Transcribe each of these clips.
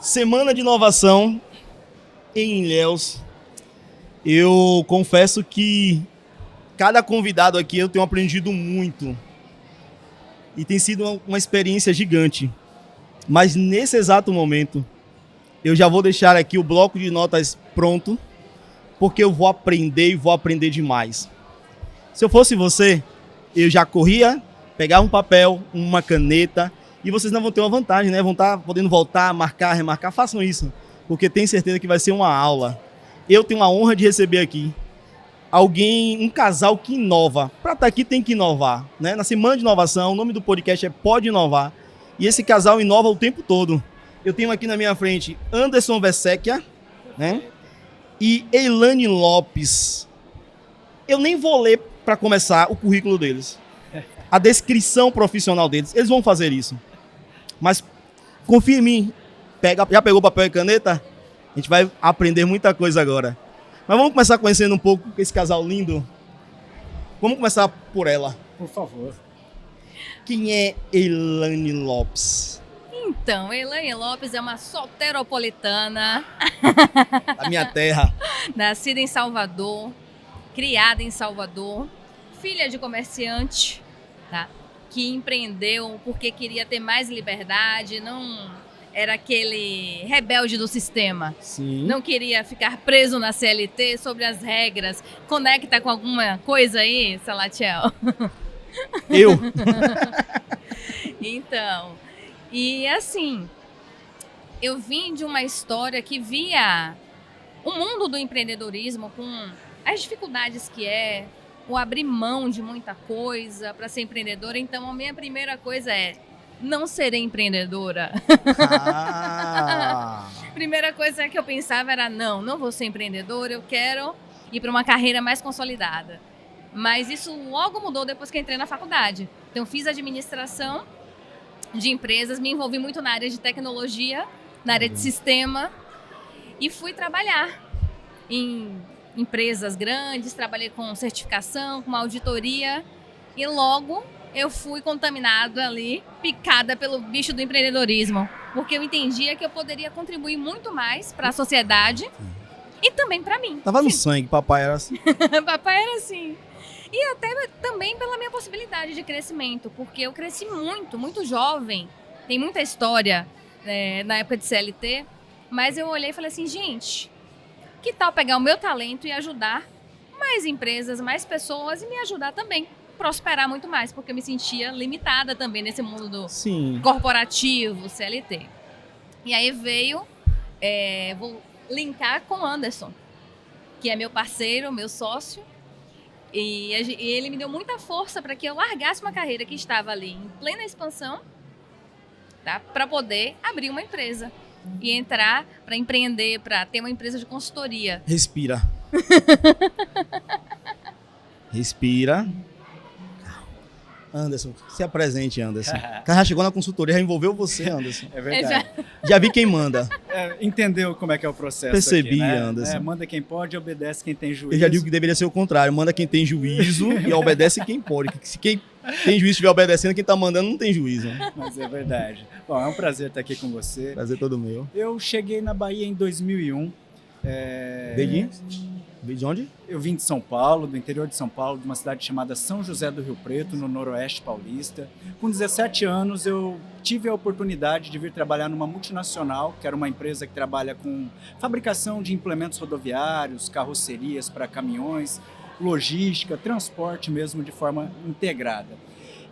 Semana de inovação em Ilhéus. Eu confesso que cada convidado aqui eu tenho aprendido muito. E tem sido uma experiência gigante. Mas nesse exato momento, eu já vou deixar aqui o bloco de notas pronto, porque eu vou aprender e vou aprender demais. Se eu fosse você, eu já corria, pegava um papel, uma caneta, e vocês não vão ter uma vantagem, né? Vão estar podendo voltar, marcar, remarcar. Façam isso, porque tenho certeza que vai ser uma aula. Eu tenho a honra de receber aqui alguém, um casal que inova. Para estar aqui tem que inovar, né? Na semana de inovação, o nome do podcast é Pode Inovar. E esse casal inova o tempo todo. Eu tenho aqui na minha frente Anderson Versecchia, né? E Eilane Lopes. Eu nem vou ler para começar o currículo deles. A descrição profissional deles. Eles vão fazer isso. Mas confia em mim. Já pegou papel e caneta? A gente vai aprender muita coisa agora. Mas vamos começar conhecendo um pouco esse casal lindo. Vamos começar por ela. Por favor. Quem é Eilane Lopes? Então, Eilane Lopes é uma soteropolitana. Da minha terra. Nascida em Salvador, criada em Salvador, filha de comerciante, tá? Que empreendeu porque queria ter mais liberdade, não era aquele rebelde do sistema. Sim. Não queria ficar preso na CLT sobre as regras. Conecta com alguma coisa aí, Salatiel? Eu? Então, e assim, eu vim de uma história que via o mundo do empreendedorismo com as dificuldades que é, o abrir mão de muita coisa para ser empreendedora. Então, a minha primeira coisa é não serei empreendedora. Ah. Primeira coisa que eu pensava era não vou ser empreendedora, eu quero ir para uma carreira mais consolidada. Mas isso logo mudou depois que entrei na faculdade. Então, fiz administração de empresas, me envolvi muito na área de tecnologia, na área de sistema e fui trabalhar em empresas grandes, trabalhei com certificação, com auditoria e logo eu fui contaminada ali, picada pelo bicho do empreendedorismo, porque eu entendia que eu poderia contribuir muito mais para a sociedade e também para mim. Tava no sangue, papai era assim. Papai era assim. E até também pela minha possibilidade de crescimento, porque eu cresci muito jovem. Tem muita história na época de CLT, mas eu olhei e falei assim, gente, que tal pegar o meu talento e ajudar mais empresas, mais pessoas e me ajudar também a prosperar muito mais, porque eu me sentia limitada também nesse mundo do corporativo, CLT. E aí veio, vou linkar com o Anderson, que é meu parceiro, meu sócio, e ele me deu muita força para que eu largasse uma carreira que estava ali em plena expansão, tá? Para poder abrir uma empresa e entrar para empreender, para ter uma empresa de consultoria. Respira. Respira. Anderson, se apresente, Anderson. O cara já chegou na consultoria, já envolveu você, Anderson. É verdade. Já vi quem manda. Entendeu como é que é o processo? Percebi, aqui, né? Anderson. Manda quem pode, obedece quem tem juízo. Eu já digo que deveria ser o contrário. Manda quem tem juízo e obedece quem pode. Se quem tem juízo estiver obedecendo, quem tá mandando não tem juízo. Mas é verdade. Bom, é um prazer estar aqui com você. Prazer todo meu. Eu cheguei na Bahia em 2001. De onde? Eu vim de São Paulo, do interior de São Paulo, de uma cidade chamada São José do Rio Preto, no noroeste paulista. Com 17 anos, eu tive a oportunidade de vir trabalhar numa multinacional, que era uma empresa que trabalha com fabricação de implementos rodoviários, carrocerias para caminhões, logística, transporte mesmo de forma integrada.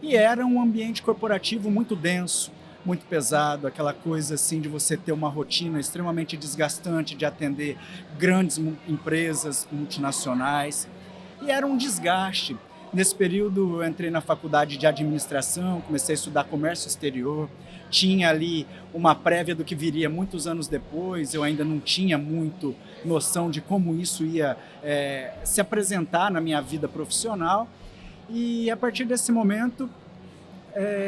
E era um ambiente corporativo muito denso, muito pesado, aquela coisa assim de você ter uma rotina extremamente desgastante de atender grandes empresas multinacionais. E era um desgaste. Nesse período eu entrei na faculdade de administração, comecei a estudar comércio exterior, tinha ali uma prévia do que viria muitos anos depois, eu ainda não tinha muito noção de como isso ia se apresentar na minha vida profissional. E a partir desse momento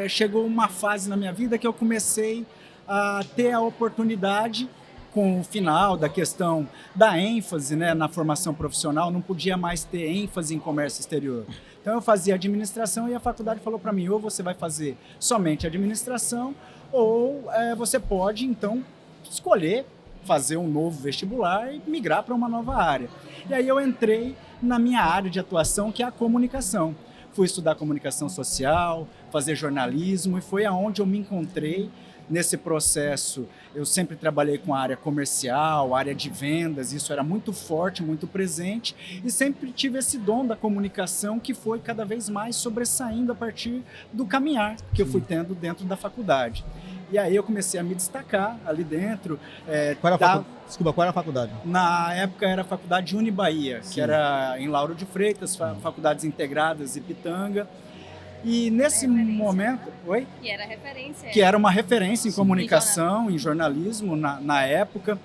chegou uma fase na minha vida que eu comecei a ter a oportunidade com o final da questão da ênfase, né, na formação profissional, não podia mais ter ênfase em comércio exterior. Então eu fazia administração e a faculdade falou para mim, ou você vai fazer somente administração, ou você pode, então, escolher fazer um novo vestibular e migrar para uma nova área. E aí eu entrei na minha área de atuação, que é a comunicação. Fui estudar comunicação social, fazer jornalismo, e foi aonde eu me encontrei nesse processo. Eu sempre trabalhei com a área comercial, área de vendas, isso era muito forte, muito presente, e sempre tive esse dom da comunicação que foi cada vez mais sobressaindo a partir do caminhar que eu fui tendo dentro da faculdade. E aí eu comecei a me destacar ali dentro. Desculpa, qual era a faculdade? Na época era a Faculdade Unibaía, que era em Lauro de Freitas, Faculdades Integradas e Pitanga. E nesse momento... Oi? Que era referência. Que era uma referência em comunicação, em jornalismo na época.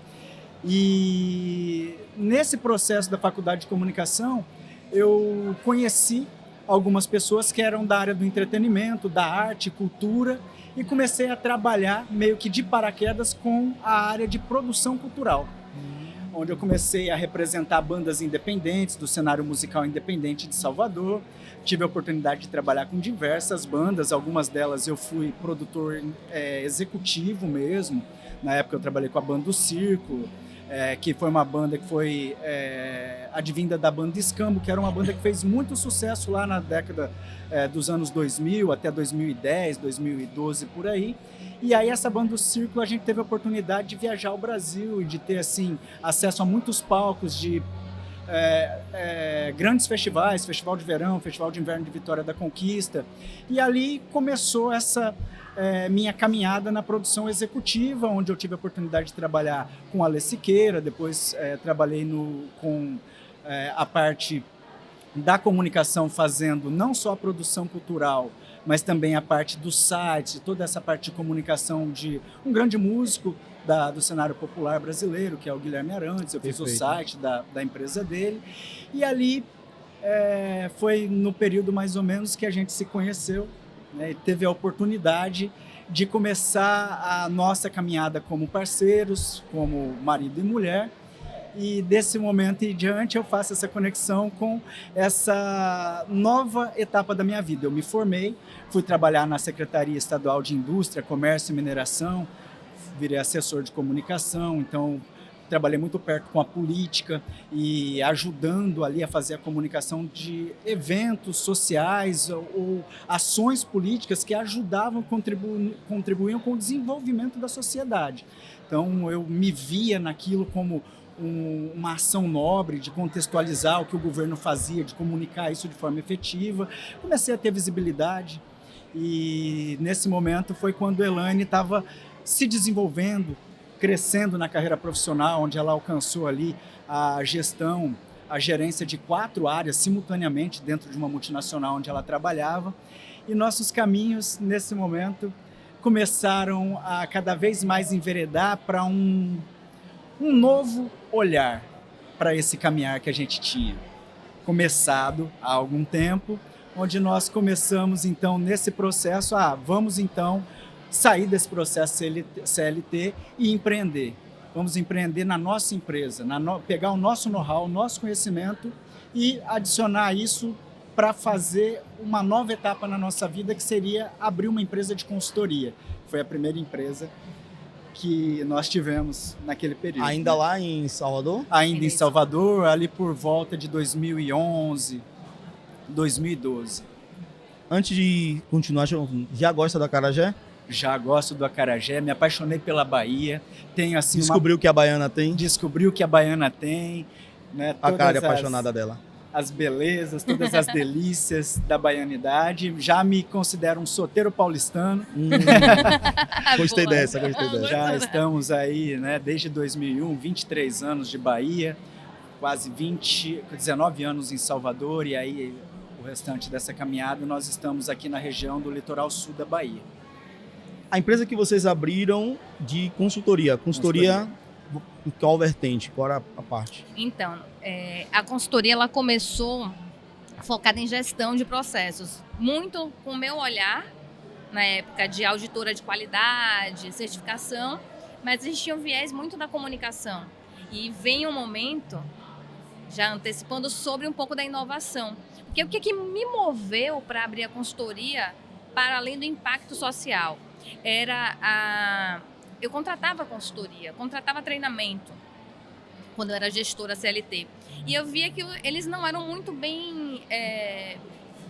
E nesse processo da Faculdade de Comunicação, eu conheci algumas pessoas que eram da área do entretenimento, da arte, cultura, e comecei a trabalhar meio que de paraquedas com a área de produção cultural, onde eu comecei a representar bandas independentes do cenário musical independente de Salvador. Tive a oportunidade de trabalhar com diversas bandas, algumas delas eu fui produtor executivo mesmo. Na época eu trabalhei com a Banda do Círculo, que foi uma banda que foi advinda da banda Escambo, que era uma banda que fez muito sucesso lá na década dos anos 2000 até 2010, 2012, por aí. E aí essa Banda do Círculo, a gente teve a oportunidade de viajar ao Brasil e de ter assim, acesso a muitos palcos de grandes festivais, Festival de Verão, Festival de Inverno de Vitória da Conquista. E ali começou essa minha caminhada na produção executiva, onde eu tive a oportunidade de trabalhar com a Alê Siqueira, depois trabalhei com a parte da comunicação, fazendo não só a produção cultural, mas também a parte do site, toda essa parte de comunicação de um grande músico do cenário popular brasileiro, que é o Guilherme Arantes. Eu fiz o site da empresa dele. E ali foi no período mais ou menos que a gente se conheceu, né, e teve a oportunidade de começar a nossa caminhada como parceiros, como marido e mulher. E desse momento em diante eu faço essa conexão com essa nova etapa da minha vida. Eu me formei, fui trabalhar na Secretaria Estadual de Indústria, Comércio e Mineração, virei assessor de comunicação, então trabalhei muito perto com a política e ajudando ali a fazer a comunicação de eventos sociais ou ações políticas que ajudavam, contribuíam com o desenvolvimento da sociedade. Então eu me via naquilo como uma ação nobre de contextualizar o que o governo fazia, de comunicar isso de forma efetiva. Comecei a ter visibilidade e nesse momento foi quando Elaine estava se desenvolvendo, crescendo na carreira profissional, onde ela alcançou ali a gestão, a gerência de 4 áreas simultaneamente dentro de uma multinacional onde ela trabalhava. E nossos caminhos, nesse momento, começaram a cada vez mais enveredar para um novo olhar para esse caminhar que a gente tinha começado há algum tempo, onde nós começamos então nesse processo, vamos então sair desse processo CLT e empreender. Vamos empreender na nossa empresa, pegar o nosso know-how, o nosso conhecimento e adicionar isso para fazer uma nova etapa na nossa vida, que seria abrir uma empresa de consultoria. Foi a primeira empresa que nós tivemos naquele período. Ainda lá em Salvador? Ainda em Salvador, ali por volta de 2011, 2012. Antes de continuar, já gosta do acarajé? Já gosto do acarajé, me apaixonei pela Bahia. Tenho, assim, Descobriu o que a baiana tem? Descobri o que a baiana tem. Né, a cara é apaixonada dela. As belezas, todas as delícias da baianidade. Já me considero um soteiro paulistano. Gostei dessa. Já estamos aí, né, desde 2001, 23 anos de Bahia, quase 19 anos em Salvador, e aí o restante dessa caminhada nós estamos aqui na região do litoral sul da Bahia. A empresa que vocês abriram de consultoria, em qual vertente? Qual era a parte? Então, a consultoria ela começou focada em gestão de processos, muito com o meu olhar, na época de auditora de qualidade, certificação, mas a gente tinha um viés muito da comunicação. E vem um momento, já antecipando, sobre um pouco da inovação. Porque o que me moveu para abrir a consultoria, para além do impacto social, eu contratava consultoria, contratava treinamento, quando eu era gestora CLT. E eu via que eles não eram muito bem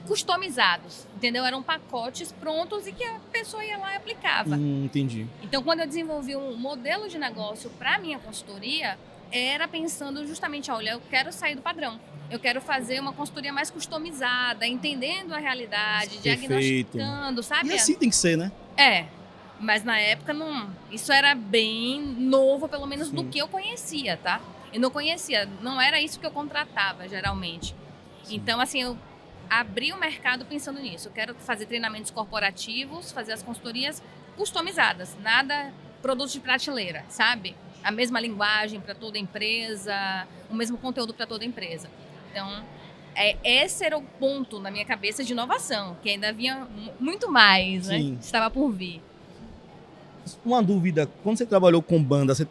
customizados, entendeu? Eram pacotes prontos e que a pessoa ia lá e aplicava. Entendi. Então, quando eu desenvolvi um modelo de negócio para a minha consultoria, era pensando justamente, olha, eu quero sair do padrão. Eu quero fazer uma consultoria mais customizada, entendendo a realidade, Perfeito. diagnosticando, sabe? E assim tem que ser, né? Mas na época isso era bem novo, pelo menos Sim. do que eu conhecia, tá? Eu não conhecia, não era isso que eu contratava, geralmente. Sim. Então, assim, eu abri o mercado pensando nisso. Eu quero fazer treinamentos corporativos, fazer as consultorias customizadas, nada produtos de prateleira, sabe? A mesma linguagem para toda empresa, o mesmo conteúdo para toda empresa. Então, esse era o ponto na minha cabeça de inovação, que ainda havia muito mais, né? Sim. Estava por vir. Uma dúvida, quando você trabalhou com banda, você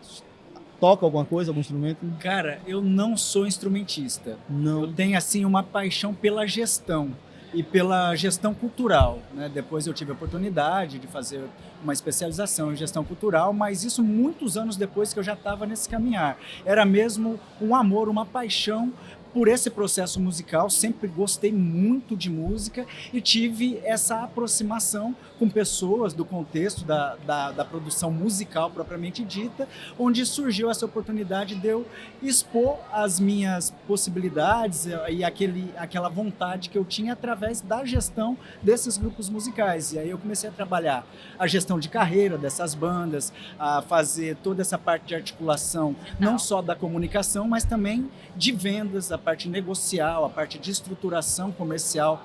toca alguma coisa, algum instrumento? Cara, eu não sou instrumentista. Não. Eu tenho, assim, uma paixão pela gestão e pela gestão cultural, né? Depois eu tive a oportunidade de fazer uma especialização em gestão cultural, mas isso muitos anos depois que eu já estava nesse caminhar. Era mesmo um amor, uma paixão por esse processo musical, sempre gostei muito de música e tive essa aproximação com pessoas do contexto da produção musical propriamente dita, onde surgiu essa oportunidade de eu expor as minhas possibilidades e aquela vontade que eu tinha através da gestão desses grupos musicais. E aí eu comecei a trabalhar a gestão de carreira dessas bandas, a fazer toda essa parte de articulação, não só da comunicação, mas também de vendas, a parte negocial, a parte de estruturação comercial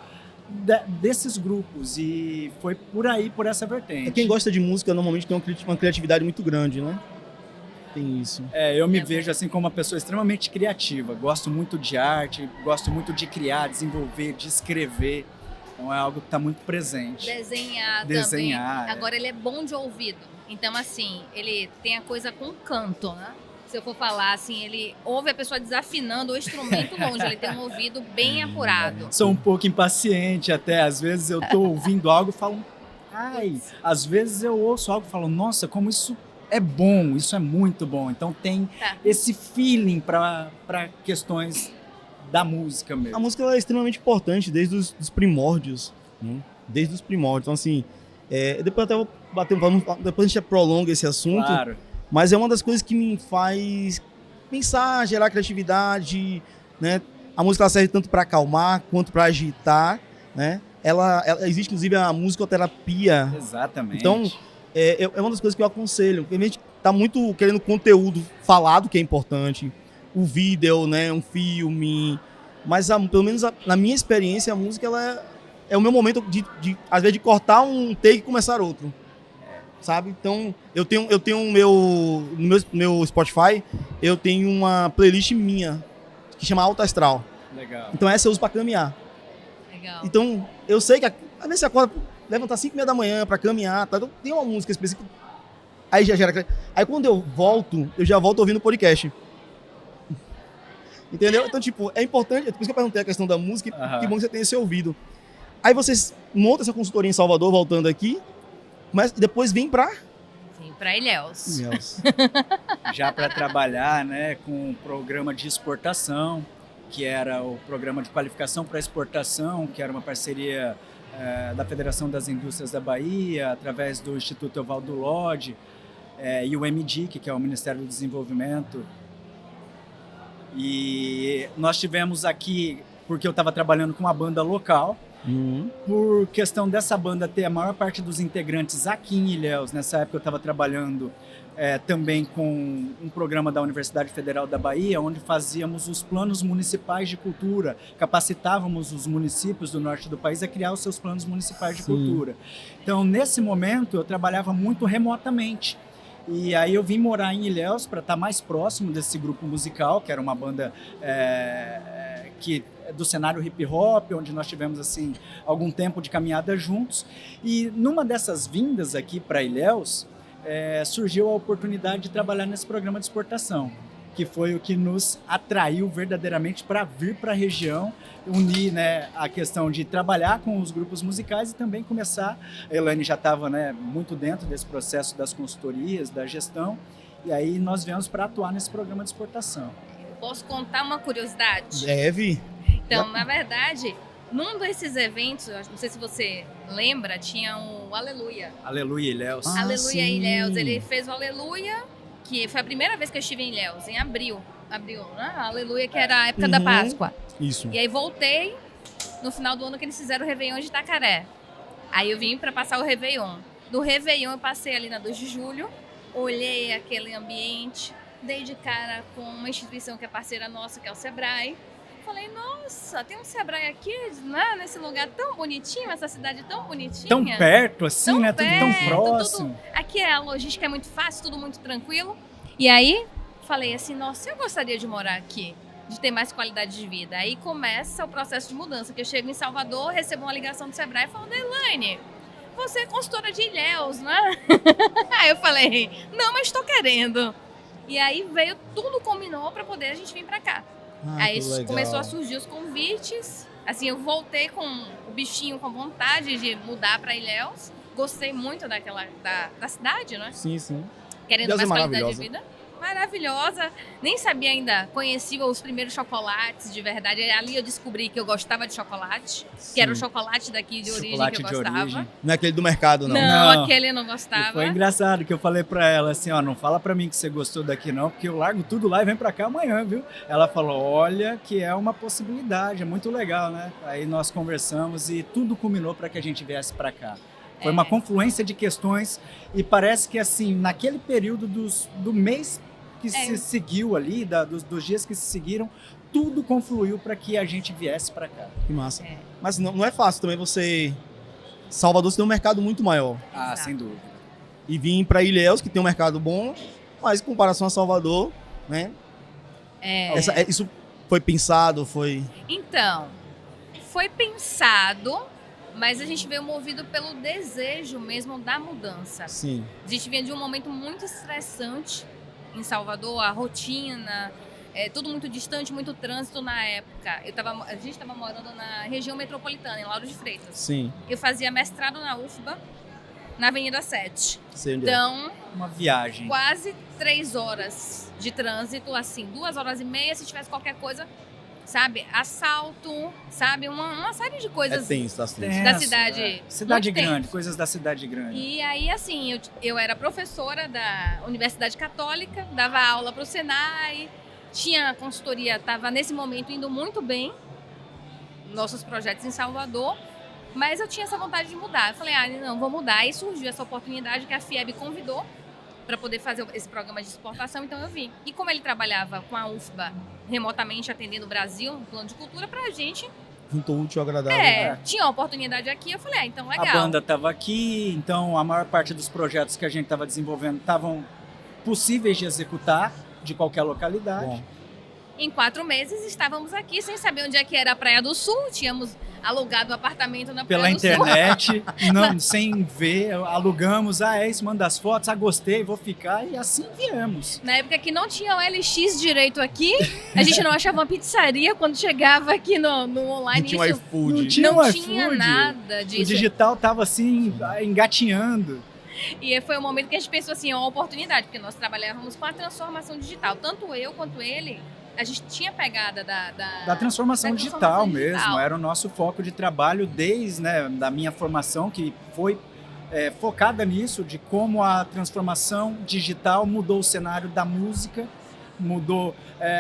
desses grupos, e foi por aí, por essa vertente. Quem gosta de música normalmente tem uma criatividade muito grande, né? Tem isso. Eu me vejo assim como uma pessoa extremamente criativa, gosto muito de arte, gosto muito de criar, desenvolver, de escrever, então é algo que está muito presente. Desenhar também. Agora ele é bom de ouvido, então assim, ele tem a coisa com canto, né? Se eu for falar assim, ele ouve a pessoa desafinando o instrumento longe, ele tem um ouvido bem apurado. Sou um pouco impaciente até, às vezes eu tô ouvindo algo e falo, ai, às vezes eu ouço algo e falo, nossa, como isso é bom, isso é muito bom. Então tem esse feeling para questões da música mesmo. A música é extremamente importante desde os primórdios, né? Desde os primórdios. Então assim, depois até vou bater, depois a gente prolonga esse assunto. Claro. Mas é uma das coisas que me faz pensar, gerar criatividade, né? A música ela serve tanto para acalmar quanto para agitar, né? Ela existe, inclusive, a musicoterapia. Exatamente. Então, é uma das coisas que eu aconselho. Porque a gente tá muito querendo conteúdo falado, que é importante. O vídeo, né? Um filme. Mas, pelo menos na minha experiência, a música ela é o meu momento, às vezes, de cortar um take e começar outro. Sabe? Então, eu tenho no meu Spotify, eu tenho uma playlist minha, que chama Alta Astral. Legal. Então essa eu uso pra caminhar. Legal. Então, eu sei que às vezes você acorda, levantar 5h30 da manhã pra caminhar, tá? Então, tem uma música específica. Aí já gera. Aí quando eu já volto ouvindo o podcast. Entendeu? Então, tipo, é importante, por isso que eu perguntei a questão da música, que bom que você tem esse ouvido. Aí vocês montam essa consultoria em Salvador, voltando aqui, mas depois vem pra... Sim, pra Ilhéus. Já para trabalhar, né, com um programa de exportação, que era o programa de qualificação para exportação, que era uma parceria da Federação das Indústrias da Bahia, através do Instituto Evaldo Lodge, e o MDIC, que é o Ministério do Desenvolvimento. E nós tivemos aqui, porque eu estava trabalhando com uma banda local, por questão dessa banda ter a maior parte dos integrantes aqui em Ilhéus. Nessa época eu estava trabalhando também com um programa da Universidade Federal da Bahia, onde fazíamos os planos municipais de cultura, capacitávamos os municípios do norte do país a criar os seus planos municipais de cultura. Então, nesse momento, eu trabalhava muito remotamente. E aí eu vim morar em Ilhéus para estar mais próximo desse grupo musical, que era uma banda do cenário hip hop, onde nós tivemos assim algum tempo de caminhada juntos. E numa dessas vindas aqui para Ilhéus, surgiu a oportunidade de trabalhar nesse programa de exportação, que foi o que nos atraiu verdadeiramente para vir para a região, unir, né, a questão de trabalhar com os grupos musicais e também começar. A Elaine já estava, né, muito dentro desse processo das consultorias, da gestão, e aí nós viemos para atuar nesse programa de exportação. Posso contar uma curiosidade? Deve. Então, na verdade, num desses eventos, eu não sei se você lembra, tinha o Aleluia. Aleluia, Ilhéus. Aleluia sim. Ilhéus. Ele fez o Aleluia, que foi a primeira vez que eu estive em Ilhéus, em abril. Abril, né? Aleluia, que era a época da Páscoa. Isso. E aí voltei no final do ano que eles fizeram o Réveillon de Itacaré. Aí eu vim para passar o Réveillon. Do Réveillon eu passei ali na 2 de julho, olhei aquele ambiente, dei de cara com uma instituição que é parceira nossa, que é o Sebrae. Falei, nossa, tem um Sebrae aqui, né, nesse lugar tão bonitinho, essa cidade tão bonitinha. Tão perto assim, Tão né? Tudo perto, tão próximo. Aqui a logística é muito fácil, tudo muito tranquilo. E aí, falei assim, nossa, eu gostaria de morar aqui, de ter mais qualidade de vida. Aí começa o processo de mudança, que eu chego em Salvador, recebo uma ligação do Sebrae falando, Elaine, você é consultora de Ilhéus, né? Aí eu falei, não, mas estou querendo. E aí veio, tudo combinou para poder a gente vir para cá. Aí começou a surgir os convites. Assim, eu voltei com o bichinho, com vontade de mudar para Ilhéus. Gostei muito da cidade, né? Sim, sim. Querendo Ilhéus mais é qualidade de vida. Maravilhosa. Nem sabia ainda, conheci os primeiros chocolates de verdade. Ali eu descobri que eu gostava de chocolate, que era o chocolate daqui de origem Chocolate que eu de gostava. origem. Não é aquele do mercado, não. Não. Aquele eu não E gostava. foi engraçado que eu falei pra ela assim, ó, não fala pra mim que você gostou daqui não, porque eu largo tudo lá e venho pra cá amanhã, viu? Ela falou, olha que é uma possibilidade, é muito legal, né? Aí nós conversamos e tudo culminou pra que a gente viesse pra cá. Foi uma confluência de questões e parece que assim, naquele período do mês que se seguiu ali, dos dias que se seguiram, tudo confluiu para que a gente viesse para cá. Que massa. Mas não é fácil também você... Salvador tem um mercado muito maior. Ah, Exato. sem dúvida. E vim para Ilhéus, que tem um mercado bom, mas em comparação a Salvador, né? Isso foi pensado, foi... Então, foi pensado, mas a gente veio movido pelo desejo mesmo da mudança. Sim. A gente vinha de um momento muito estressante em Salvador, a rotina, tudo muito distante, muito trânsito na época. A gente estava morando na região metropolitana, em Lauro de Freitas. Sim. Eu fazia mestrado na UFBA, na Avenida 7. Sei onde é. Então, Uma viagem. quase 3 horas de trânsito, assim, 2 horas e meia, se tivesse qualquer coisa, sabe? Assalto, sabe? Uma série de coisas. Tenso, tá tenso. Da cidade. Cidade muito grande, tenso. coisas da cidade grande. E aí, assim, eu era professora da Universidade Católica, dava aula para o Senai, tinha consultoria, estava nesse momento indo muito bem, nossos projetos em Salvador, mas eu tinha essa vontade de mudar. Eu falei, não, vou mudar. Aí surgiu essa oportunidade que a FIEB convidou para poder fazer esse programa de exportação, então eu vim. E como ele trabalhava com a UFBA remotamente atendendo o Brasil, no plano de cultura, para a gente... Juntou útil ao agradável. Tinha uma oportunidade aqui, eu falei, então legal. A banda estava aqui, então a maior parte dos projetos que a gente estava desenvolvendo estavam possíveis de executar de qualquer localidade. Bom. Em 4 meses estávamos aqui sem saber onde é que era a Praia do Sul. Tínhamos alugado um apartamento na Praia Pela do Sul. internet, não, sem ver, alugamos, é isso, manda as fotos, gostei, vou ficar, e assim viemos. Na época que não tinha o LX direito aqui, a gente não achava uma pizzaria quando chegava aqui no online. Não tinha Isso iFood. Não tinha não um tinha iFood. nada O disso. digital tava assim, engatinhando. E foi o momento que a gente pensou assim, uma oportunidade, porque nós trabalhávamos com a transformação digital. Tanto eu quanto ele, a gente tinha pegada Da transformação da digital transformação mesmo, digital. era o nosso foco de trabalho desde, né, da minha formação, que foi focada nisso, de como a transformação digital mudou o cenário da música, mudou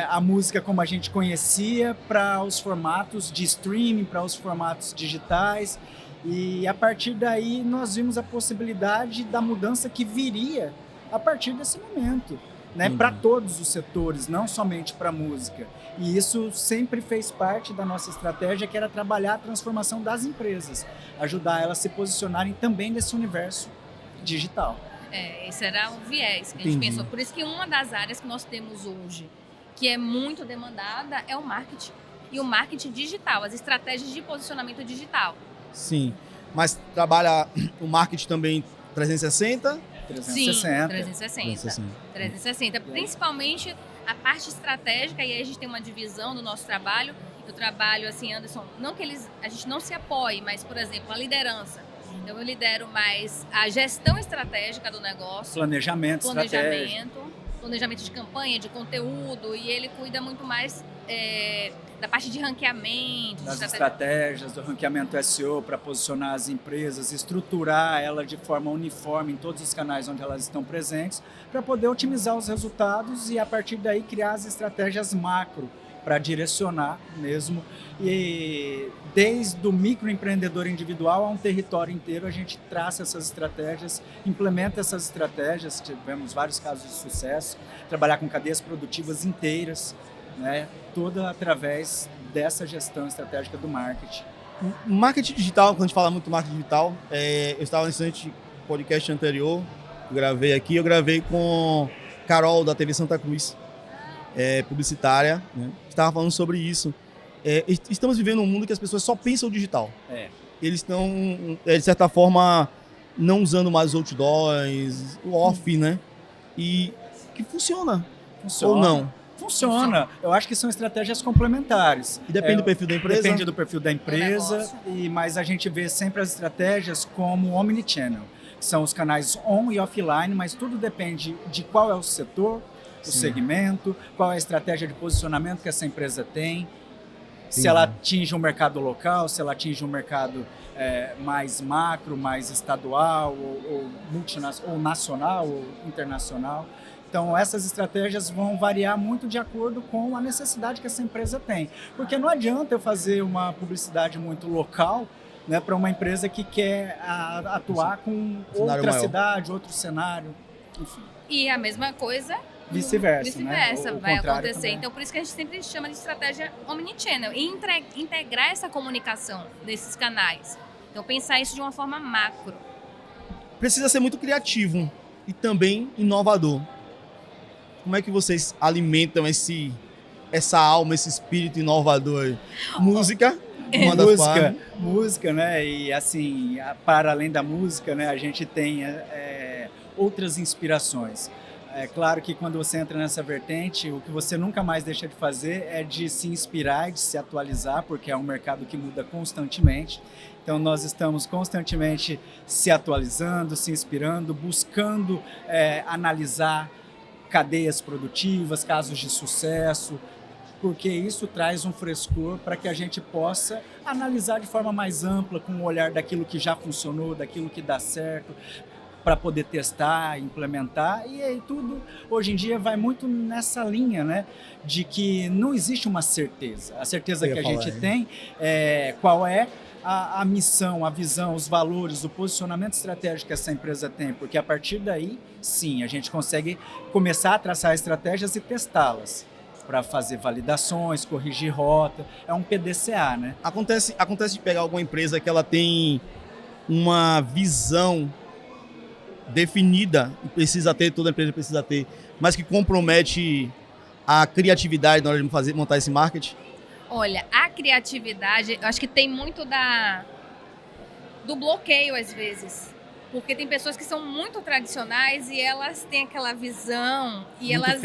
a música como a gente conhecia para os formatos de streaming, para os formatos digitais, e a partir daí nós vimos a possibilidade da mudança que viria a partir desse momento. Né, para todos os setores, não somente para a música. E isso sempre fez parte da nossa estratégia, que era trabalhar a transformação das empresas, ajudar elas a se posicionarem também nesse universo digital. Esse era o viés que a gente pensou. Por isso que uma das áreas que nós temos hoje, que é muito demandada, é o marketing. E o marketing digital, as estratégias de posicionamento digital. Sim, mas trabalha o marketing também 360 360. 360. Principalmente a parte estratégica, e aí a gente tem uma divisão do nosso trabalho. Eu trabalho, assim, Anderson, não que a gente não se apoie, mas, por exemplo, a liderança. Então, eu lidero mais a gestão estratégica do negócio. Planejamento de campanha, de conteúdo, e ele cuida muito mais da parte de ranqueamento. Das estratégias, do ranqueamento SEO para posicionar as empresas, estruturar ela de forma uniforme em todos os canais onde elas estão presentes, para poder otimizar os resultados e, a partir daí, criar as estratégias macro para direcionar mesmo. E desde o microempreendedor individual a um território inteiro, a gente traça essas estratégias, implementa essas estratégias, tivemos vários casos de sucesso, trabalhar com cadeias produtivas inteiras, né, toda através dessa gestão estratégica do marketing. Marketing digital, quando a gente fala muito marketing digital, eu estava nesse podcast anterior, eu gravei com Carol da TV Santa Cruz, publicitária, né? Estava falando sobre isso. Estamos vivendo um mundo que as pessoas só pensam digital. Eles estão, de certa forma, não usando mais os outdoors, o off, né? E que funciona. Ou não? Funciona. Eu acho que são estratégias complementares. E depende do perfil da empresa? Depende do perfil da empresa, mas a gente vê sempre as estratégias como omnichannel. São os canais on e offline, mas tudo depende de qual é o setor, o segmento, qual é a estratégia de posicionamento que essa empresa tem, se ela atinge um mercado local, se ela atinge um mercado mais macro, mais estadual, ou multinacional, ou nacional, ou internacional. Então, essas estratégias vão variar muito de acordo com a necessidade que essa empresa tem. Porque não adianta eu fazer uma publicidade muito local, né, para uma empresa que quer atuar com outra cidade, outro cenário, enfim. E a mesma coisa... Vice-versa, né? Vai acontecer. Também. Então, por isso que a gente sempre chama de estratégia omnichannel. E integrar essa comunicação desses canais. Então, pensar isso de uma forma macro. Precisa ser muito criativo e também inovador. Como é que vocês alimentam essa alma, esse espírito inovador? Música, uma das partes. Música, né? E assim, para além da música, né, a gente tem outras inspirações. É claro que quando você entra nessa vertente, o que você nunca mais deixa de fazer é de se inspirar e de se atualizar, porque é um mercado que muda constantemente. Então, nós estamos constantemente se atualizando, se inspirando, buscando analisar cadeias produtivas, casos de sucesso, porque isso traz um frescor para que a gente possa analisar de forma mais ampla, com o olhar daquilo que já funcionou, daquilo que dá certo, para poder testar, implementar, e aí tudo, hoje em dia, vai muito nessa linha, né, de que não existe uma certeza. A certeza que a gente tem é qual é a missão, a visão, os valores, o posicionamento estratégico que essa empresa tem, porque a partir daí, sim, a gente consegue começar a traçar estratégias e testá-las para fazer validações, corrigir rota. É um PDCA, né? Acontece de pegar alguma empresa que ela tem uma visão definida, e toda empresa precisa ter, mas que compromete a criatividade na hora de montar esse marketing? Olha, a criatividade, eu acho que tem muito do bloqueio às vezes. Porque tem pessoas que são muito tradicionais e elas têm aquela visão e muito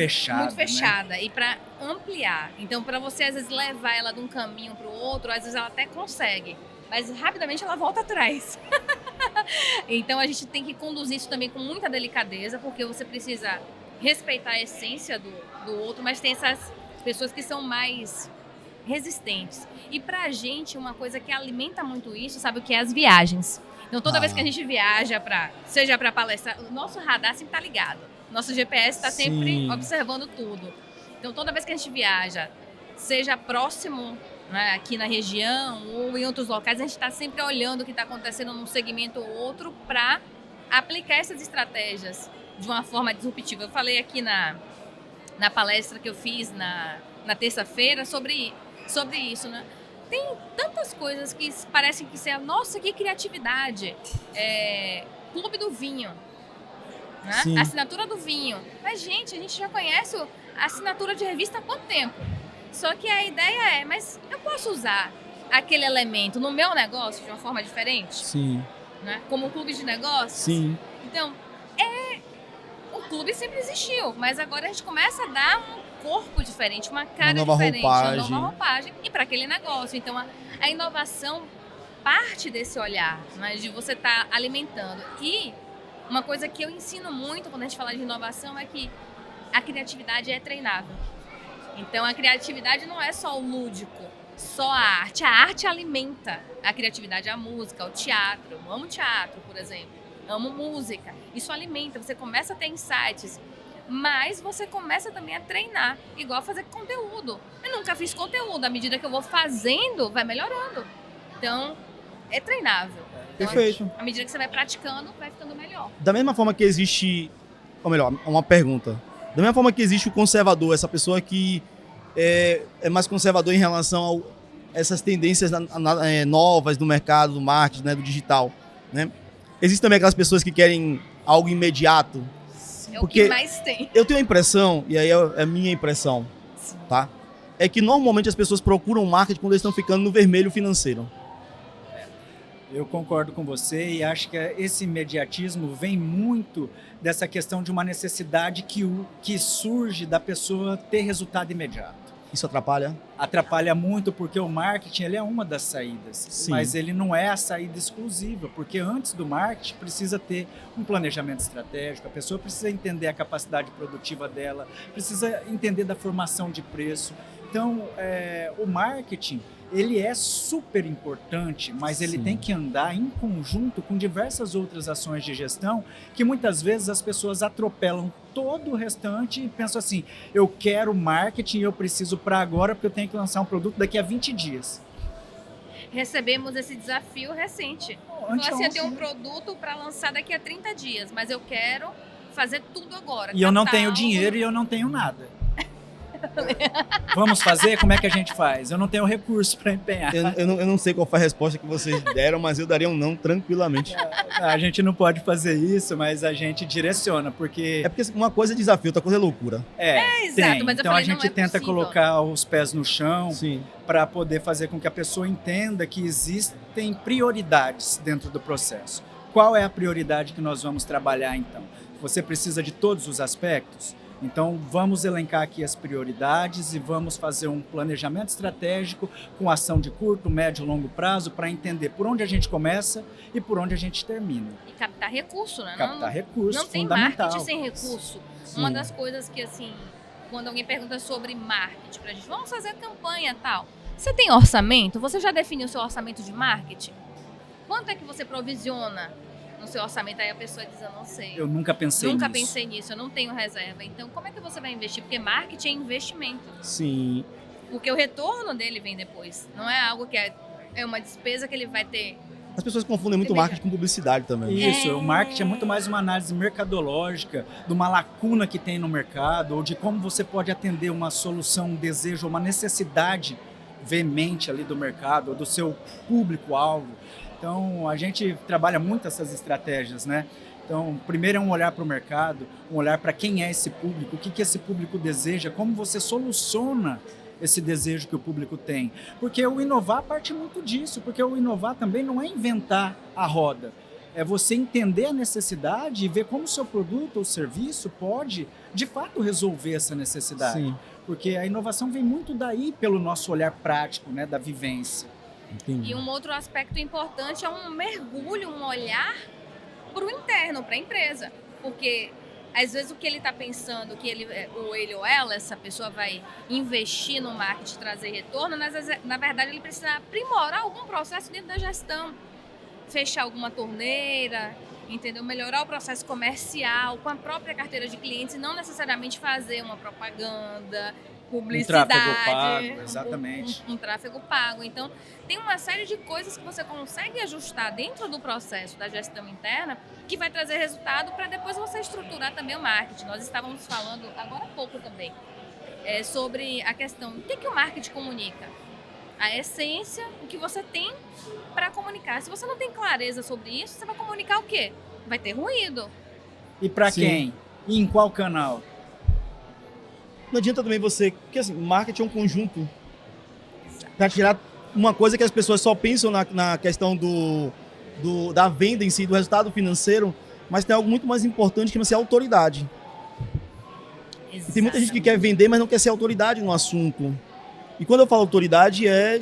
fechada, né? E para ampliar. Então, para você às vezes levar ela de um caminho para o outro, às vezes ela até consegue, mas rapidamente ela volta atrás. Então, a gente tem que conduzir isso também com muita delicadeza, porque você precisa respeitar a essência do outro, mas tem essas pessoas que são mais resistentes. E pra gente, uma coisa que alimenta muito isso, sabe o que é? As viagens. Então, toda vez que a gente viaja, seja para palestrar, o nosso radar sempre tá ligado. Nosso GPS está sempre observando tudo. Então, toda vez que a gente viaja, seja próximo, né, aqui na região ou em outros locais, a gente está sempre olhando o que está acontecendo num segmento ou outro para aplicar essas estratégias de uma forma disruptiva. Eu falei aqui na palestra que eu fiz na terça-feira sobre isso, né? Tem tantas coisas que parecem que ser, nossa, que criatividade. Clube do vinho, né? Assinatura do vinho. Mas, gente, a gente já conhece a assinatura de revista há quanto tempo? Só que a ideia mas eu posso usar aquele elemento no meu negócio de uma forma diferente? Sim. Né? Como um clube de negócios? Sim. Então, clube sempre existiu, mas agora a gente começa a dar um corpo diferente, uma cara Uma nova diferente, roupagem. uma nova roupagem e para aquele negócio. Então a inovação parte desse olhar, né, de você estar alimentando. E uma coisa que eu ensino muito quando a gente fala de inovação é que a criatividade é treinável. Então a criatividade não é só o lúdico, só a arte alimenta a criatividade, a música, o teatro. Eu amo teatro, por exemplo, amo música, isso alimenta, você começa a ter insights, mas você começa também a treinar, igual a fazer conteúdo. Eu nunca fiz conteúdo, à medida que eu vou fazendo, vai melhorando. Então, é treinável. Então, Perfeito. à medida que você vai praticando, vai ficando melhor. Da mesma forma que existe, ou melhor, uma pergunta. Da mesma forma que existe o conservador, essa pessoa que é mais conservador em relação a essas tendências novas do mercado, do marketing, né, do digital, né? Existem também aquelas pessoas que querem algo imediato. É o Porque que mais tem. eu tenho a impressão, e aí é a minha impressão, tá? É que normalmente as pessoas procuram marketing quando eles estão ficando no vermelho financeiro. Eu concordo com você e acho que esse imediatismo vem muito dessa questão de uma necessidade que surge da pessoa ter resultado imediato. Isso atrapalha? Atrapalha muito porque o marketing ele é uma das saídas, Sim. mas ele não é a saída exclusiva, porque antes do marketing precisa ter um planejamento estratégico, a pessoa precisa entender a capacidade produtiva dela, precisa entender da formação de preço. Então, o marketing ele é super importante, mas ele Sim. tem que andar em conjunto com diversas outras ações de gestão que muitas vezes as pessoas atropelam todo o restante e pensam assim, eu quero marketing e eu preciso para agora porque eu tenho que lançar um produto daqui a 20 dias. Recebemos esse desafio recente. Assim, eu tenho um produto para lançar daqui a 30 dias, mas eu quero fazer tudo agora. E eu não Catálogo. tenho dinheiro e eu não tenho nada. Vamos fazer? Como é que a gente faz? Eu não tenho recurso para empenhar. Eu não sei qual foi a resposta que vocês deram, mas eu daria um não tranquilamente. A gente não pode fazer isso, mas a gente direciona, porque... É porque uma coisa é desafio, outra coisa é loucura. Exato, tem. mas eu Então falei, a gente não é tenta possível. colocar os pés no chão Sim. para poder fazer com que a pessoa entenda que existem prioridades dentro do processo. Qual é a prioridade que nós vamos trabalhar então? Você precisa de todos os aspectos? Então, vamos elencar aqui as prioridades e vamos fazer um planejamento estratégico com ação de curto, médio e longo prazo para entender por onde a gente começa e por onde a gente termina. E captar recurso, né? Captar recurso, não tem fundamental. marketing sem recurso. Sim. Uma das coisas que, assim, quando alguém pergunta sobre marketing pra gente, vamos fazer campanha e tal. Você tem orçamento? Você já definiu o seu orçamento de marketing? Quanto é que você provisiona no seu orçamento? Aí a pessoa diz, eu não sei. Eu nunca pensei Nunca nisso. pensei nisso, eu não tenho reserva. Então, como é que você vai investir? Porque marketing é investimento. Sim. Porque o retorno dele vem depois. Não é algo que é uma despesa que ele vai ter. As pessoas confundem muito marketing com publicidade também. Isso, o marketing é muito mais uma análise mercadológica de uma lacuna que tem no mercado ou de como você pode atender uma solução, um desejo, uma necessidade veemente ali do mercado ou do seu público-alvo. Então, a gente trabalha muito essas estratégias, né? Então, primeiro é um olhar para o mercado, um olhar para quem é esse público, o que esse público deseja, como você soluciona esse desejo que o público tem. Porque o inovar parte muito disso, porque o inovar também não é inventar a roda, é você entender a necessidade e ver como o seu produto ou serviço pode, de fato, resolver essa necessidade. Sim. Porque a inovação vem muito daí pelo nosso olhar prático, né, da vivência. Entendi. E um outro aspecto importante é um mergulho, um olhar para o interno, para a empresa. Porque, às vezes, o que ele está pensando, que ele ou ela, essa pessoa vai investir no marketing, trazer retorno, mas, na verdade, ele precisa aprimorar algum processo dentro da gestão. Fechar alguma torneira, entendeu? Melhorar o processo comercial com a própria carteira de clientes e não necessariamente fazer uma propaganda, publicidade. Um tráfego pago, exatamente. Um tráfego pago. Então, tem uma série de coisas que você consegue ajustar dentro do processo da gestão interna que vai trazer resultado para depois você estruturar também o marketing. Nós estávamos falando agora há pouco também sobre a questão do que o marketing comunica. A essência, o que você tem para comunicar. Se você não tem clareza sobre isso, você vai comunicar o quê? Vai ter ruído. E para Sim. quem? E em qual canal? Não adianta também você... Porque assim, marketing é um conjunto. Para tirar uma coisa que as pessoas só pensam na questão da venda em si, do resultado financeiro, mas tem algo muito mais importante que é a autoridade. E tem muita gente que quer vender, mas não quer ser autoridade no assunto. E quando eu falo autoridade, é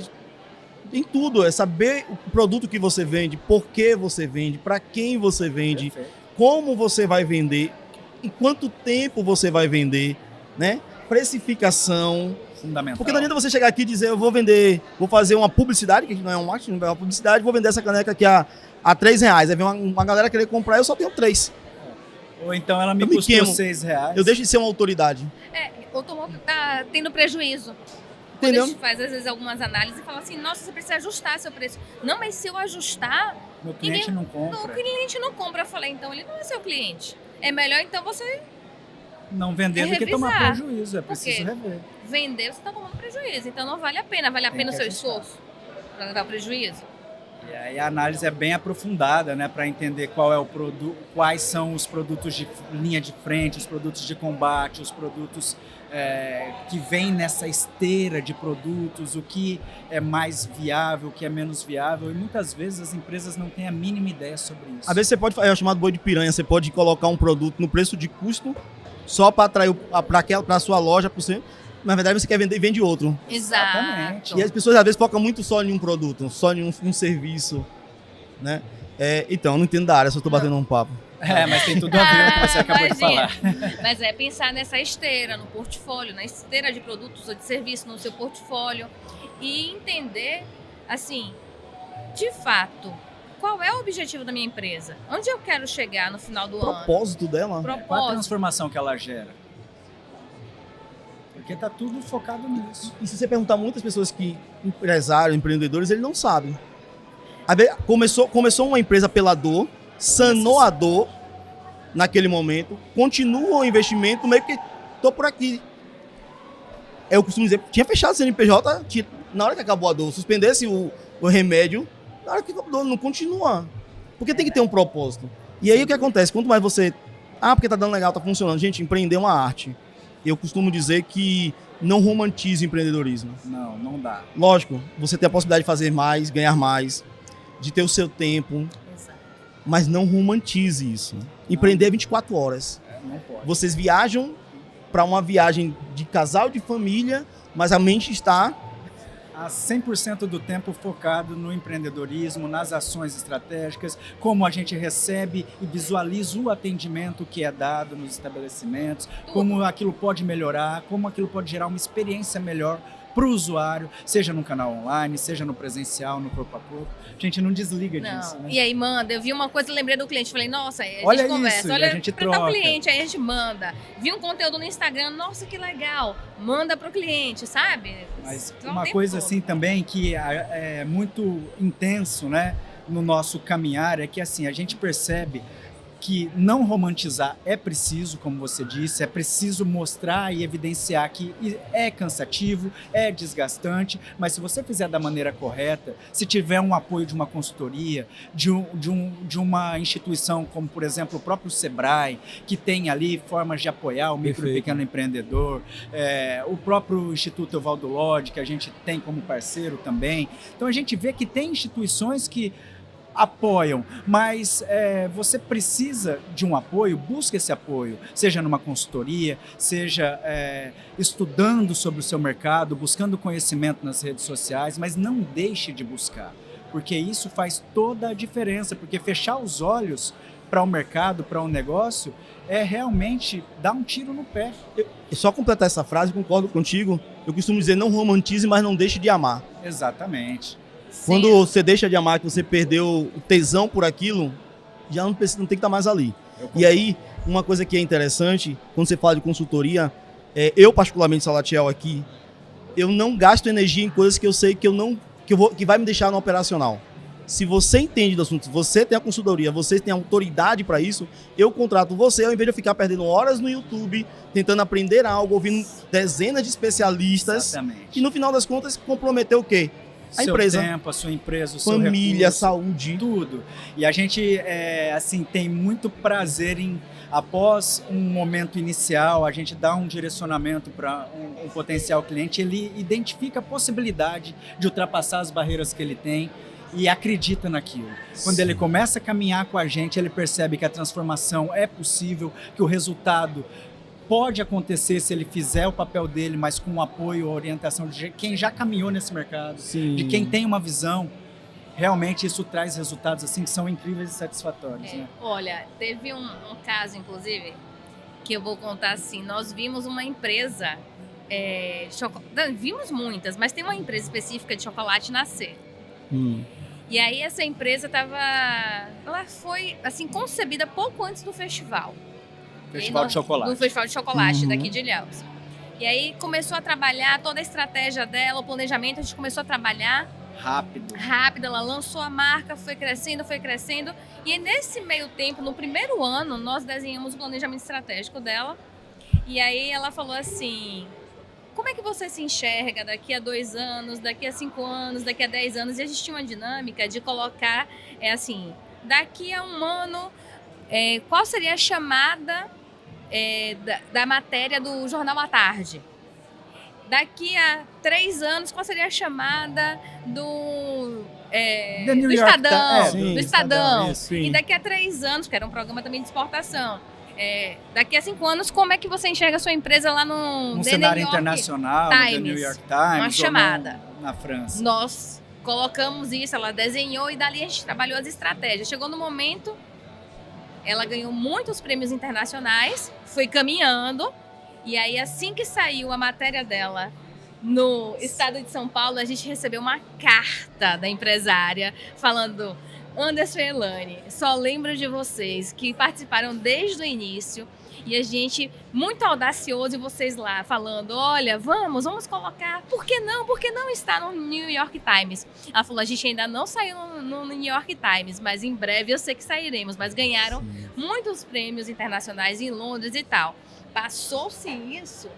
em tudo. É saber o produto que você vende, por que você vende, para quem você vende, Perfeito. como você vai vender, em quanto tempo você vai vender, né? Precificação. Fundamental. Porque não adianta você chegar aqui e dizer, eu vou vender, vou fazer uma publicidade, que não é um marketing, não é uma publicidade, vou vender essa caneca aqui a R$3. Aí vem uma galera querer comprar, eu só tenho 3. Ou então ela me Eu me custou queimo. R$6. Eu deixo de ser uma autoridade. O automóvel tá tendo prejuízo. Quando a Entendeu? gente faz, às vezes, algumas análises e fala assim, nossa, você precisa ajustar seu preço. Não, mas se eu ajustar, Meu cliente não o compra. cliente não compra. Eu falei, então ele não é seu cliente. É melhor, então, você Não vender do que revisar. tomar prejuízo. É preciso quê? rever. vender, você tá tomando prejuízo. Então não vale a pena. Vale a Tem pena o que seu ajustar. esforço para levar prejuízo? E aí a análise é bem aprofundada, né, para entender qual é o produto, quais são os produtos de linha de frente, os produtos de combate, os produtos que vêm nessa esteira de produtos, o que é mais viável, o que é menos viável. E muitas vezes as empresas não têm a mínima ideia sobre isso. Às vezes você pode, é o chamado boi de piranha, você pode colocar um produto no preço de custo só para atrair para a sua loja, por ser. Na verdade, você quer vender e vende outro. Exatamente. E as pessoas às vezes focam muito só em um produto, só em um serviço, né? Então, eu não entendo da área, só estou batendo um papo. Mas tem tudo a ver com o que você acabou de imagina. falar. Mas é pensar nessa esteira, no portfólio, na esteira de produtos ou de serviço no seu portfólio e entender, assim, de fato, qual é o objetivo da minha empresa? Onde eu quero chegar no final do O propósito dela. ano? Qual a Propósito. transformação que ela gera? Porque tá tudo focado nisso. E se você perguntar muitas pessoas que, empresários, empreendedores, eles não sabem. Às vezes, começou uma empresa pela dor, sanou a dor naquele momento, continua o investimento, meio que tô por aqui. Eu costumo dizer, tinha fechado o CNPJ, na hora que acabou a dor, suspendesse o remédio, na hora que acabou a dor, não continua. Porque tem que ter um propósito. E aí o que acontece? Quanto mais você... porque tá dando legal, tá funcionando. Gente, empreender é uma arte. Eu costumo dizer que não romantize o empreendedorismo. Não dá. Lógico, você tem a possibilidade de fazer mais, ganhar mais, de ter o seu tempo, Exato. mas não romantize isso. Empreender é 24 horas. Não pode. Vocês viajam para uma viagem de casal, de família, mas a mente está... A 100% do tempo focado no empreendedorismo, nas ações estratégicas, como a gente recebe e visualiza o atendimento que é dado nos estabelecimentos, como aquilo pode melhorar, como aquilo pode gerar uma experiência melhor para o usuário, seja no canal online, seja no presencial, no corpo a corpo. A gente não desliga disso, né? E aí manda, eu vi uma coisa, lembrei do cliente, falei, nossa, aí a Olha gente conversa, isso, e olha, a gente pra tal troca. cliente, aí a gente manda. Vi um conteúdo no Instagram, nossa, que legal, manda pro cliente, sabe? Mas Então, o uma tempo coisa todo. assim também que é muito intenso, né, no nosso caminhar é que assim, a gente percebe que não romantizar é preciso, como você disse, é preciso mostrar e evidenciar que é cansativo, é desgastante, mas se você fizer da maneira correta, se tiver um apoio de uma consultoria, de uma instituição como, por exemplo, o próprio Sebrae, que tem ali formas de apoiar o micro e pequeno empreendedor, o próprio Instituto Evaldo Lodge, que a gente tem como parceiro também. Então a gente vê que tem instituições que apoiam, mas você precisa de um apoio, busca esse apoio, seja numa consultoria, seja estudando sobre o seu mercado, buscando conhecimento nas redes sociais, mas não deixe de buscar, porque isso faz toda a diferença, porque fechar os olhos para o mercado, para o negócio, é realmente dar um tiro no pé. Só completar essa frase, concordo contigo, eu costumo dizer, não romantize, mas não deixe de amar. Exatamente. Quando você deixa de amar, que você perdeu o tesão por aquilo, já não tem que estar mais ali. E aí, uma coisa que é interessante, quando você fala de consultoria, eu particularmente, Salatiel, aqui, eu não gasto energia em coisas que eu sei que vai me deixar no operacional. Se você entende do assunto, se você tem a consultoria, você tem a autoridade para isso, eu contrato você, ao invés de eu ficar perdendo horas no YouTube, tentando aprender algo, ouvindo dezenas de especialistas, Exatamente. e no final das contas, comprometer o quê? A empresa. Seu tempo, a sua empresa, o seu Família, recurso, saúde. tudo. E a gente, assim, tem muito prazer em, após um momento inicial, a gente dá um direcionamento para um potencial cliente, ele identifica a possibilidade de ultrapassar as barreiras que ele tem e acredita naquilo. Quando ele começa a caminhar com a gente, ele percebe que a transformação é possível, que o resultado pode acontecer se ele fizer o papel dele, mas com o apoio, a orientação de quem já caminhou nesse mercado, Sim. de quem tem uma visão. Realmente isso traz resultados assim que são incríveis e satisfatórios. Né? Olha, teve um caso, inclusive, que eu vou contar assim. Nós vimos uma empresa, vimos muitas, mas tem uma empresa específica de chocolate nascer. E aí essa empresa ela foi assim concebida pouco antes do festival. Festival de chocolate. Do Festival de Chocolate daqui de Ilhéus. E aí começou a trabalhar toda a estratégia dela, o planejamento, a gente começou a trabalhar rápido, ela lançou a marca, foi crescendo, e nesse meio tempo, no primeiro ano, nós desenhamos o planejamento estratégico dela, e aí ela falou assim, como é que você se enxerga daqui a 2 anos, daqui a 5 anos, daqui a 10 anos, e a gente tinha uma dinâmica de colocar, assim, daqui a 1 ano, qual seria a chamada da matéria do Jornal à Tarde? Daqui a 3 anos, qual seria a chamada do Estadão? E daqui a 3 anos, que era um programa também de exportação, daqui a 5 anos, como é que você enxerga a sua empresa lá no cenário internacional, no The New York Times, uma chamada na França? Nós colocamos isso, ela desenhou e dali a gente trabalhou as estratégias. Chegou no momento, ela ganhou muitos prêmios internacionais, foi caminhando. E aí, assim que saiu a matéria dela no estado de São Paulo, a gente recebeu uma carta da empresária falando: Anderson e Elane, só lembro de vocês que participaram desde o início e a gente, muito audacioso, e vocês lá falando, olha, vamos colocar, por que não está no New York Times? Ela falou, a gente ainda não saiu no New York Times, mas em breve eu sei que sairemos, mas ganharam muitos prêmios internacionais em Londres e tal. Passou-se isso.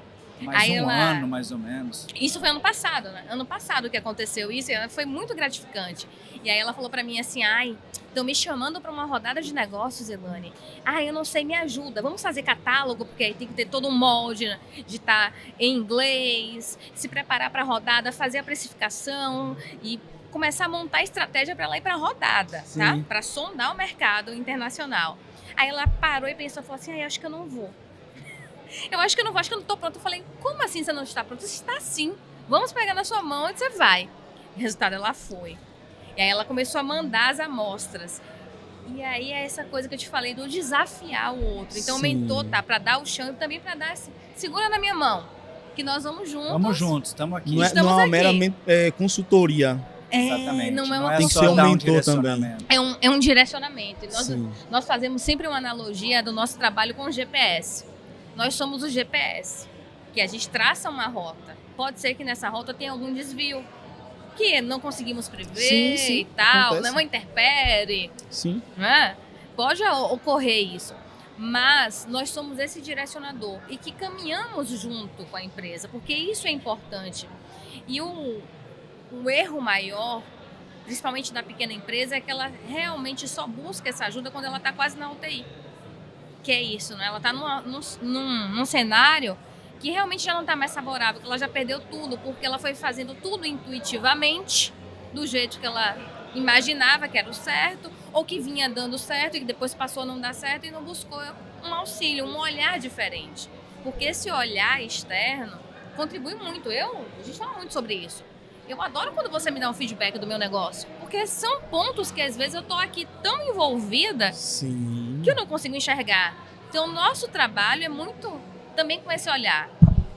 Ano, mais ou menos. Isso foi ano passado, né? Ano passado que aconteceu isso, e foi muito gratificante. E aí ela falou pra mim assim, estão me chamando pra uma rodada de negócios, Elane. Eu não sei, me ajuda. Vamos fazer catálogo, porque aí tem que ter todo um molde, né? De estar em inglês, se preparar pra rodada, fazer a precificação e começar a montar a estratégia pra ela ir pra rodada, tá? Pra sondar o mercado internacional. Aí ela parou e pensou, falou assim, acho que eu não vou. Eu acho que eu não vou, acho que eu não tô pronta. Eu falei, como assim você não está pronta? Você está sim. Vamos pegar na sua mão e você vai. O resultado, ela foi. E aí ela começou a mandar as amostras. E aí é essa coisa que eu te falei do desafiar o outro. Então o mentor tá para dar o chão e também para dar assim, segura na minha mão, que nós vamos juntos. Vamos juntos, estamos aqui. Não é meramente consultoria. Exatamente. Não é uma tem que ser um mentor também. É um direcionamento. Nós fazemos sempre uma analogia do nosso trabalho com o GPS. Nós somos o GPS, que a gente traça uma rota. Pode ser que nessa rota tenha algum desvio, que não conseguimos prever e tal, não é uma intempérie. Sim. Né? Pode ocorrer isso. Mas nós somos esse direcionador e que caminhamos junto com a empresa, porque isso é importante. E o erro maior, principalmente da pequena empresa, é que ela realmente só busca essa ajuda quando ela está quase na UTI. Que é isso, né? Ela está num cenário que realmente já não está mais favorável, que ela já perdeu tudo, porque ela foi fazendo tudo intuitivamente, do jeito que ela imaginava que era o certo, ou que vinha dando certo e que depois passou a não dar certo e não buscou um auxílio, um olhar diferente. Porque esse olhar externo contribui muito. A gente fala muito sobre isso. Eu adoro quando você me dá um feedback do meu negócio, porque são pontos que às vezes eu tô aqui tão envolvida que eu não consigo enxergar. Então o nosso trabalho é muito também com esse olhar,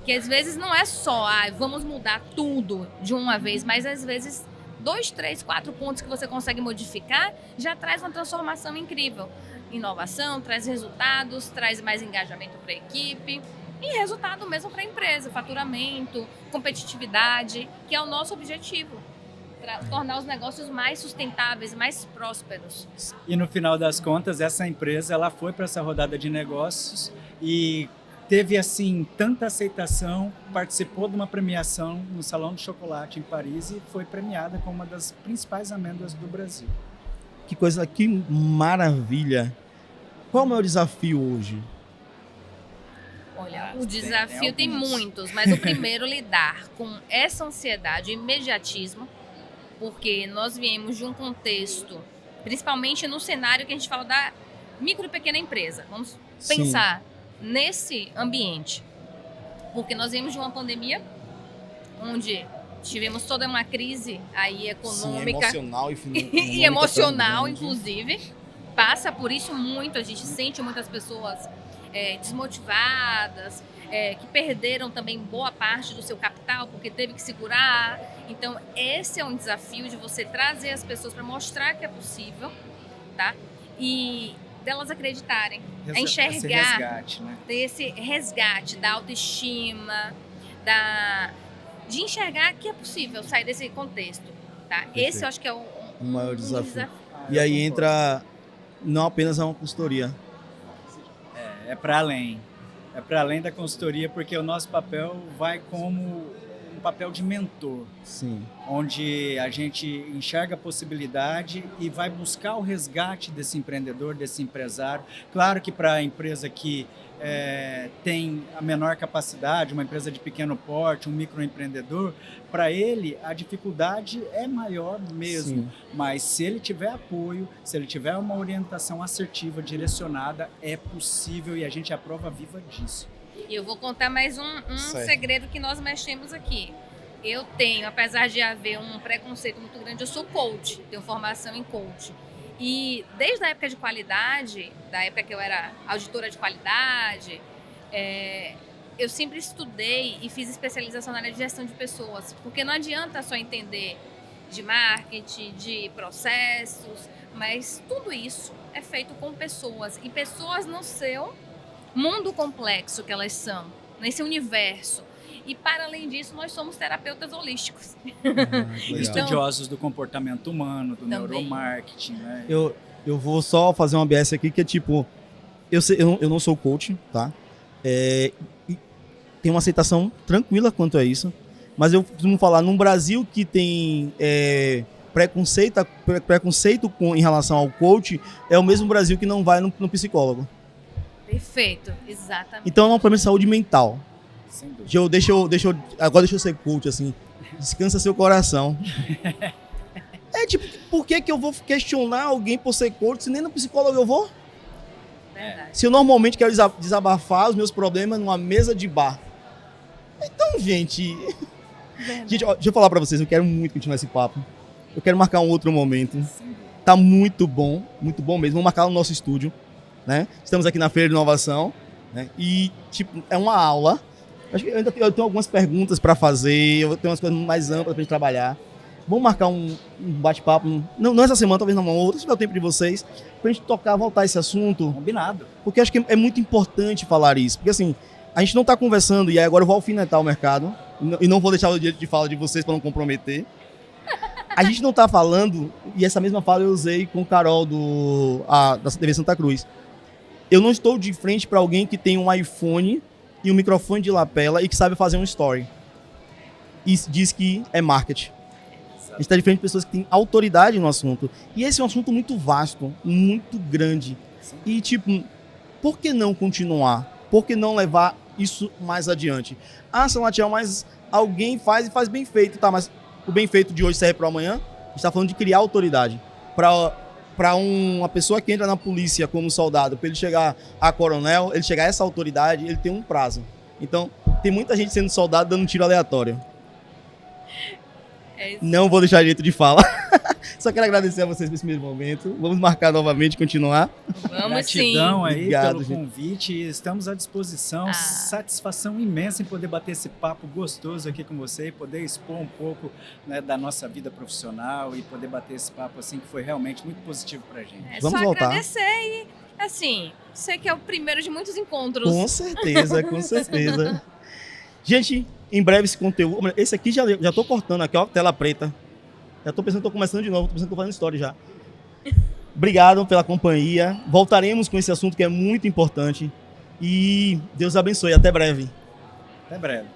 que às vezes não é só, vamos mudar tudo de uma vez, mas às vezes 2, 3, 4 pontos que você consegue modificar já traz uma transformação incrível. Inovação, traz resultados, traz mais engajamento para a equipe. E resultado mesmo para a empresa, faturamento, competitividade, que é o nosso objetivo, tornar os negócios mais sustentáveis, mais prósperos. E no final das contas, essa empresa ela foi para essa rodada de negócios e teve assim tanta aceitação, participou de uma premiação no Salão do Chocolate em Paris e foi premiada como uma das principais amêndoas do Brasil. Que coisa, que maravilha! Qual é o maior desafio hoje? Olha, o desafio tem muitos, mas o primeiro lidar com essa ansiedade, o imediatismo, porque nós viemos de um contexto, principalmente no cenário que a gente fala da micro e pequena empresa. Vamos pensar nesse ambiente. Porque nós viemos de uma pandemia onde tivemos toda uma crise aí econômica. Sim, emocional e emocional, inclusive. Passa por isso muito, a gente sente muitas pessoas desmotivadas, que perderam também boa parte do seu capital porque teve que segurar. Então, esse é um desafio de você trazer as pessoas para mostrar que é possível, tá? E delas acreditarem, a enxergar esse resgate, né? Esse resgate da autoestima, de enxergar que é possível sair desse contexto, tá? Perfeito. Esse eu acho que é o maior desafio. E eu aí concordo. entra não apenas uma consultoria. É para além. É para além da consultoria, porque o nosso papel vai como um papel de mentor, Sim. onde a gente enxerga a possibilidade e vai buscar o resgate desse empreendedor, desse empresário. Claro que para a empresa que tem a menor capacidade, uma empresa de pequeno porte, um microempreendedor, para ele a dificuldade é maior mesmo. Sim. Mas se ele tiver apoio, se ele tiver uma orientação assertiva, direcionada, é possível e a gente é a prova viva disso. E eu vou contar mais um Certo. segredo que nós mexemos aqui. Eu tenho, apesar de haver um preconceito muito grande, eu sou coach, tenho formação em coach. E desde a época de qualidade, da época que eu era auditora de qualidade, eu sempre estudei e fiz especialização na área de gestão de pessoas. Porque não adianta só entender de marketing, de processos, mas tudo isso é feito com pessoas. E pessoas no seu mundo complexo que elas são, nesse universo. E, para além disso, nós somos terapeutas holísticos. Legal. Estudiosos do comportamento humano, do Também. neuromarketing, né? Eu vou só fazer uma ABS aqui, que é tipo... Eu não sou coach, tá? E tem uma aceitação tranquila quanto a isso. Mas eu costumo falar, num Brasil que tem preconceito em relação ao coach, é o mesmo Brasil que não vai no psicólogo. Perfeito, exatamente. Então é um problema de saúde mental. Sem dúvida. Agora deixa eu ser coach, assim. Descansa seu coração. Tipo, por que eu vou questionar alguém por ser coach se nem no psicólogo eu vou? Verdade. Se eu normalmente quero desabafar os meus problemas numa mesa de bar. Então, gente... Verdade. Gente, ó, deixa eu falar pra vocês, eu quero muito continuar esse papo. Eu quero marcar um outro momento. Sem dúvida. Tá muito bom mesmo. Vamos marcar no nosso estúdio, né? Estamos aqui na Feira de Inovação, né? E, tipo, é uma aula. Acho que eu tenho algumas perguntas pra fazer, eu tenho umas coisas mais amplas pra gente trabalhar. Vamos marcar um bate-papo, não essa semana, talvez numa outra, se tiver o tempo de vocês, pra gente voltar esse assunto, Combinado. porque acho que é muito importante falar isso. Porque, assim, a gente não tá conversando, e aí agora eu vou alfinetar o mercado, e não vou deixar o direito de fala de vocês pra não comprometer. A gente não tá falando, e essa mesma fala eu usei com o Carol da TV Santa Cruz. Eu não estou de frente pra alguém que tem um iPhone e um microfone de lapela e que sabe fazer um story. E diz que é marketing. A gente está de frente de pessoas que têm autoridade no assunto. E esse é um assunto muito vasto, muito grande. E, tipo, por que não continuar? Por que não levar isso mais adiante? Ah, Salatiel, mas alguém faz e faz bem feito. Tá, mas o bem feito de hoje serve para amanhã? A gente está falando de criar autoridade. Para uma pessoa que entra na polícia como soldado, para ele chegar a coronel, ele chegar a essa autoridade, ele tem um prazo. Então, tem muita gente sendo soldado dando um tiro aleatório. É isso. Não vou deixar jeito de fala. Só quero agradecer a vocês por esse mesmo momento. Vamos marcar novamente, continuar. Vamos sim. Gratidão aí Obrigado, pelo gente. convite. Estamos à disposição. Satisfação imensa em poder bater esse papo gostoso aqui com você e poder expor um pouco, né, da nossa vida profissional e poder bater esse papo assim que foi realmente muito positivo pra gente. Vamos só voltar. agradecer e, assim, sei que é o primeiro de muitos encontros. Com certeza, com certeza. Gente, em breve esse conteúdo... Esse aqui já tô cortando aqui, ó, tela preta. Já tô pensando que tô começando de novo, tô pensando que tô fazendo story já. Obrigado pela companhia. Voltaremos com esse assunto que é muito importante. E Deus abençoe. Até breve. Até breve.